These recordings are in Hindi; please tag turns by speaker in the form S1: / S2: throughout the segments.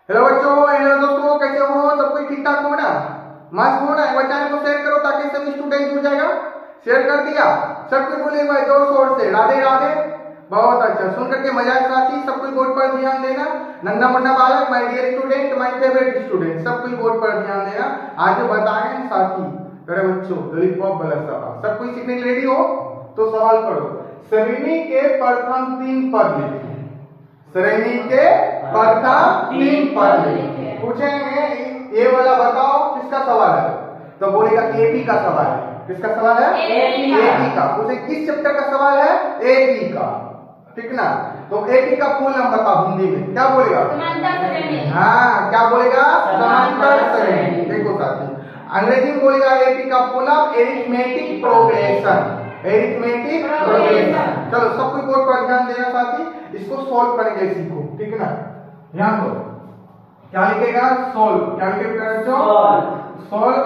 S1: हेलो बच्चों, हेलो दोस्तों, कैसे हो? सब कोई ठीक ठाक हो ना? मस्त हो ना? एक बार चैनल को शेयर करो ताकि सभी स्टूडेंट जुड़ जाएगा। शेयर कर दिया? सब कोई बोले भाई जोर शोर से राधे राधे। बहुत अच्छा, सुन करके मजा आया साथी। सब कोई बोर्ड पर ध्यान देना। नन्ना मुन्ना बालक, my dear student, my favourite student, सब कोई बोर्ड पर ध्यान देना। आज जो बताएं साथी मेरे बच्चों लॉलीपॉप बलसा, सब कोई सीखने के लिए रेडी हो? तो सवाल पढ़ो। श्रेणी के प्रथम 3 पद लिखें। श्रेणी के प्रथम 3 पद लिखें। पूछेंगे ये वाला बताओ किसका सवाल है, तो बोलेगा एपी का सवाल है। किसका सवाल है? एपी का। पूछे किस चैप्टर का सवाल है? एपी का, ठीक ना? तो एपी का फुल नाम बताओ हिंदी में, क्या बोलेगा?
S2: समांतर श्रेणी।
S1: हाँ, क्या बोलेगा? समांतर श्रेणी। देखो साथी, अंग्रेजी में बोलेगा एपी का फुल नाम एरिथमेटिक प्रोग्रेशन। Arithmetic progression. चलो सब कोई बोर्ड पर ध्यान देना साथी, इसको सॉल्व करने के सीखो, ठीक है ना? ध्यान दो, क्या लिखेगा? सॉल्व। क्या लिखेगा बच्चों? सॉल्व।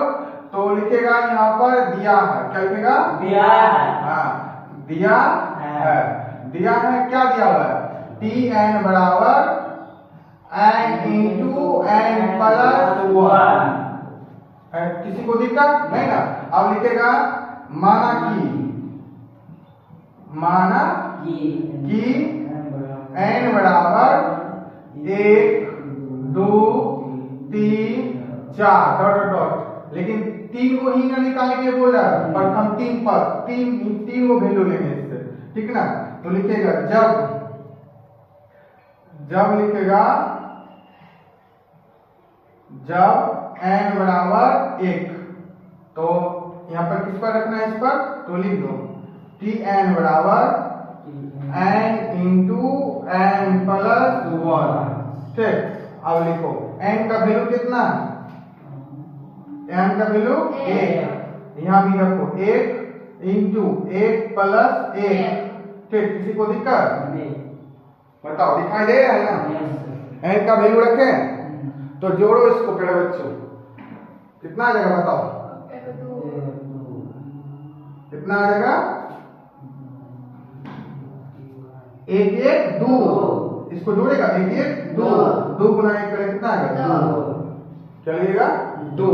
S1: तो लिखेगा यहाँ पर दिया है। क्या लिखेगा?
S3: दिया है।
S1: हाँ, दिया है। दिया है, क्या दिया हुआ है? टी एन बराबर एन इंटू एन प्लस 1। किसी को दिक्कत नहीं ना? अब लिखेगा माना कि एन बराबर 1 2 3 4 डॉट डॉट, लेकिन 3 को ही ना निकालने के लिए बोल रहा है। प्रथम 3 पद, 3 को वैल्यू लेंगे इससे, ठीक ना? तो लिखेगा जब लिखेगा जब एन बराबर 1, तो यहाँ पर किस पर रखना है? इस पर। तो लिख दो टी एन बराबर एन इंटू एन प्लस 1, ठीक। अब लिखो एन का वैल्यू कितना? एन का वैल्यू 1। यहाँ भी रखो 1 इंटू 1 प्लस 1, ठीक। किसी को दिक्कत? बताओ, दिखाई दे रहा है ना? एन का वैल्यू रखें तो जोड़ो इसको पेड़ बच्चों, कितना आ जाएगा बताओ? कितना आ जाएगा? 1 1 2। इसको जोड़ेगा 1 1 2, 2 गुना 1 करें कितना आएगा? 2। चलिएगा 2।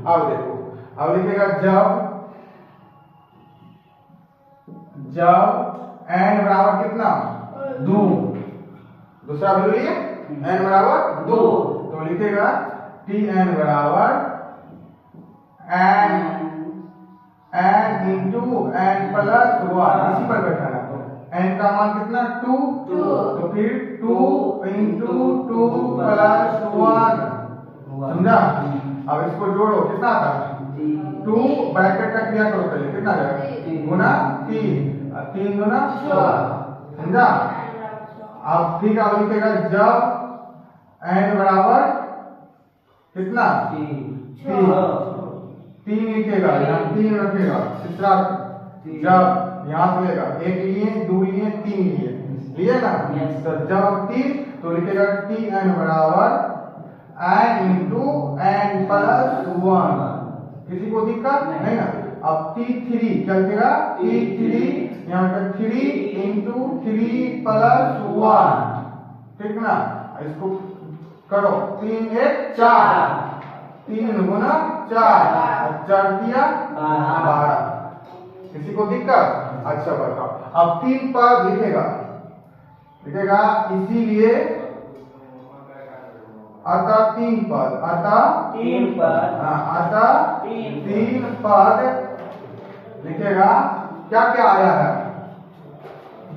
S1: अब देखो, अब लिखेगा जब एन बराबर कितना? 2। दूसरा वैल्यू लिए एन बराबर 2, तो लिखेगा टी एन बराबर एन इंटू एन प्लस 1। इसी पर बैठाना। तो एन का मान कितना? 2, तो फिर 2 इंटू 2 प्लस 1, समझा? अब इसको जोड़ो, कितना आता है? 2 ब्रैकेट का क्रिया करो पहले, कितना जाएगा? गुना 3 गुना 6, समझा? अब ठीक है, लिखेगा जब एन बराबर कितना? 3 लिखेगा, यहाँ 3 रखेगा। तीसरा जब यहाँ से लेगा 1 लिए 2 लिए 3 लिए ना? तो जब 3, तो लिखेगा टी एन बराबर एन इंटू एन प्लस 1। किसी को दिक्कत नहीं ना? अब T3 क्या लिखेगा? T3 यहाँ पर 3 इंटू 3 प्लस 1, ठीक ना? इसको करो 3 1 4, 3 गुना 4, 4 दिया 12। किसी को दिक्कत? अच्छा बताओ, अब 3 पद लिखेगा इसीलिए अतः 3 पद, अतः 3 पद लिखेगा। क्या क्या आया है?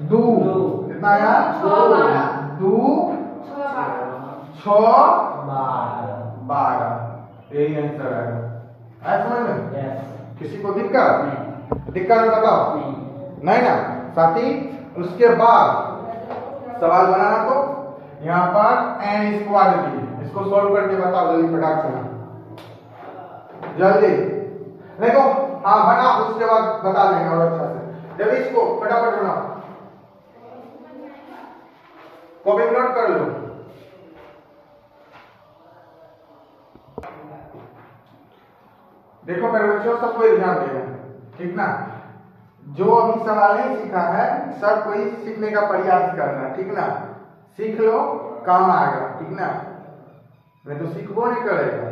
S1: 2, कितना आया? 2 6 12, यही आंसर है। आया समझ में? किसी को दिक्कत? दिक्कत बताओ नहीं ना साथी? उसके बाद सवाल बनाना। तो यहाँ पर एन स्क्वायर दी, इसको सॉल्व करके बताओ जल्दी, फटाक से जल्दी। देखो हाँ बना, उसके बाद बता देंगे और अच्छा से। जल्दी इसको फटाफट बनाओ, कॉपी नोट कर लो। देखो मेरे बच्चों, सब कोई ध्यान देना, ठीक ना? जो अभी सवाल नहीं सीखा है सब कोई सीखने का प्रयास करना, ठीक ना? सीख लो, काम आएगा, ठीक ना? नहीं तो सीखबो नहीं करेगा।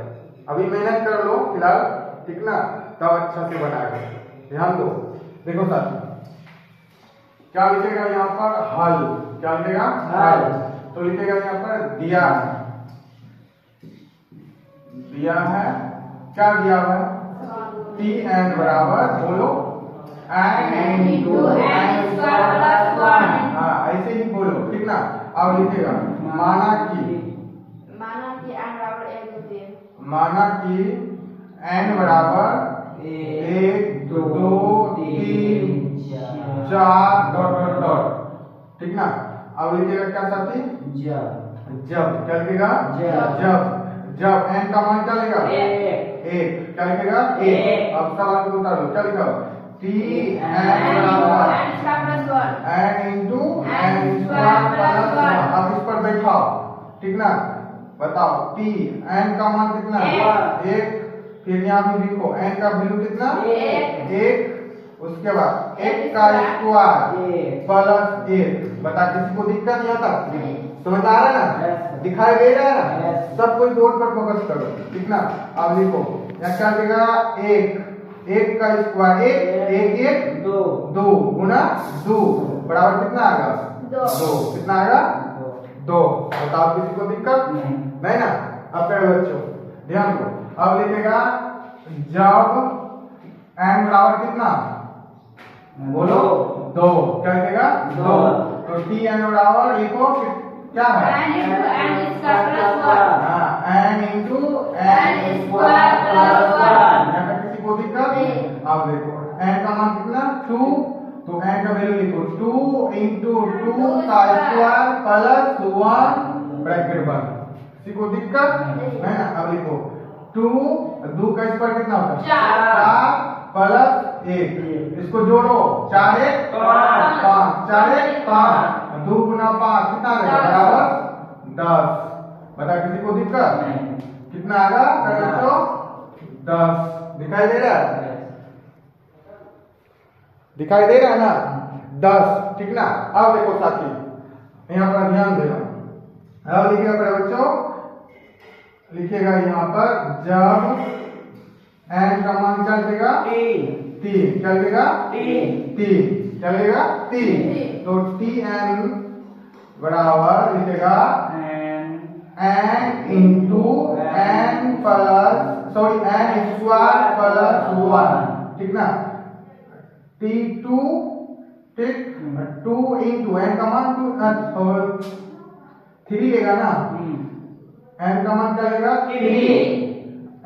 S1: अभी मेहनत कर लो फिलहाल, ठीक ना, तब अच्छा से बनाएगा। ध्यान दो, देखो साथी क्या लिखेगा यहाँ पर, हल। क्या लिखेगा, हल। तो लिखेगा यहाँ पर दिया है, दिया है, क्या दिया हुआ है, टी एन बराबर, बोलो n into n square plus 1। हाँ ऐसे ही बोलो, ठीक ना। अब लिखेगा माना कि
S2: n बराबर 1 2 3,
S1: माना कि n बराबर 1 2 3 4 डॉट डॉट डॉट, ठीक ना। अब लिखेगा क्या साथी, जब। जब क्या लिखेगा, जब। जब n का मान क्या लेगा, 1। क्या लिखेगा, 1। अब सवाल को उतार लो, क्या लिखा, टी एन बराबर n into n square plus 1। अब इस पर बैठाओ, ठीक ना। बताओ टी n का मान कितना, 1। फिर यहाँ भी लिखो n का वैल्यू कितना, 1। उसके बाद 1 का स्क्वायर प्लस 1। बता किसी को दिक्कत यहाँ तक समझ आ रहा है ना, दिखाई दे रहा है ना, सब कोई बोर्ड पर फोकस करो, ठीक ना। अब लिखो यहाँ क्या लिखेगा, 1 का स्क्वायर 1 1 2 गुना 2 बराबर कितना आएगा, 2। कितना आएगा, 2। बताओ किसी को दिक्कत नहीं ना। अब प्यारे बच्चों ध्यान दो, अब लिखेगा जब n बराबर कितना, बोलो 2। क्या लिखेगा, 2। तो टी एन बराबर लिखो क्या है,
S2: n into n square plus 1।
S1: हाँ n into n square plus 1। यहाँ पे किसी को दिक्कत, अब देखो n का मान कितना, 2। तो n का वैल्यू लिखो 2 इंटू 2 का स्क्वायर प्लस 1 ब्रैकेट बंद। किसी को दिक्कत नहीं ना। अब लिखो 2 का स्क्वायर कितना होता है, 4 प्लस 1। इसको जोड़ो, 4 1 5, 4 1 5, 2 गुना 5 कितना आएगा, बराबर 10। बता किसी को दिक्कत, कितना आएगा बच्चों, 10। दिखाई दे रहा है, दिखाई दे रहा है ना, 10, ठीक ना। अब देखो साथी यहाँ पर ध्यान देना, अब लिखेगा बड़े बच्चों, लिखेगा यहाँ पर जब n का मान क्या लिखेगा, 3। क्या लिखेगा, 3। क्या लिखेगा, 3। तो टी एन बराबर लिखेगा n into n plus n square plus 1, ठीक ना। T2, ठीक, 2 इंटू n का मान 3 लेगा ना, n का मान क्या लेगा, 3।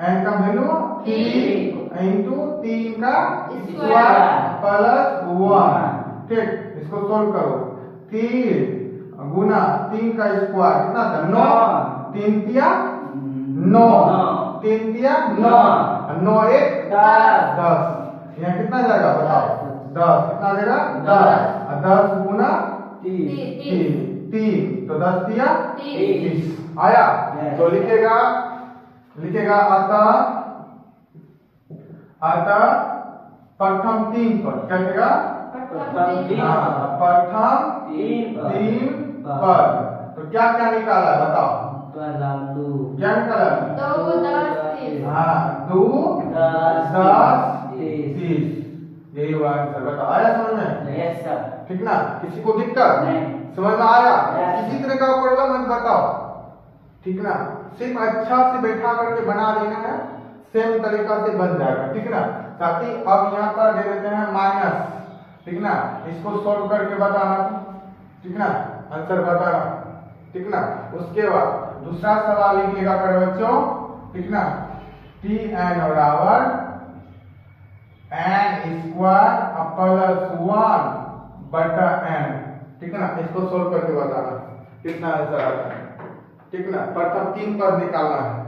S1: n का वैल्यू 3 इंटू 3 का स्क्वायर प्लस 1, ठीक। इसको सोल्व करो, 3 गुना 3 का स्क्वायर कितना था, 9। 3 तिया 9, 3 तिया 9, 9 1 10। यहाँ कितना जाएगा बताओ, 10। कितना जाएगा, 10। 10 गुना 3, तो 10 तिया 30 आया। तो लिखेगा अतः प्रथम 3 पर, क्या लिखेगा, प्रथम 3 पर। तो क्या क्या निकाला बताओ, क्या निकाला,
S2: 2 10 30।
S1: हाँ 2 10 30, यही हुआ आंसर। बताओ आया समझ में, ठीक ना। किसी को दिक्कत समझ में आया, किसी तरह का प्रॉब्लम है बताओ, ठीक ना। सिर्फ अच्छा से बैठा करके बना देना है, सेम तरीका से बन जाएगा, ठीक ना। साथ ही अब यहाँ पर दे देते हैं माइनस, ठीक ना। इसको सॉल्व करके बताना, ठीक ना, आंसर बताना, ठीक ना। उसके बाद दूसरा सवाल लिखिएगा कर बच्चों, ठीक ना। टी एन बराबर n स्क्वायर प्लस 1 बटा n, ठीक है ना। इसको सोल्व करके बताना कितना आंसर आता है, ठीक ना। प्रथम 3 पद निकालना है।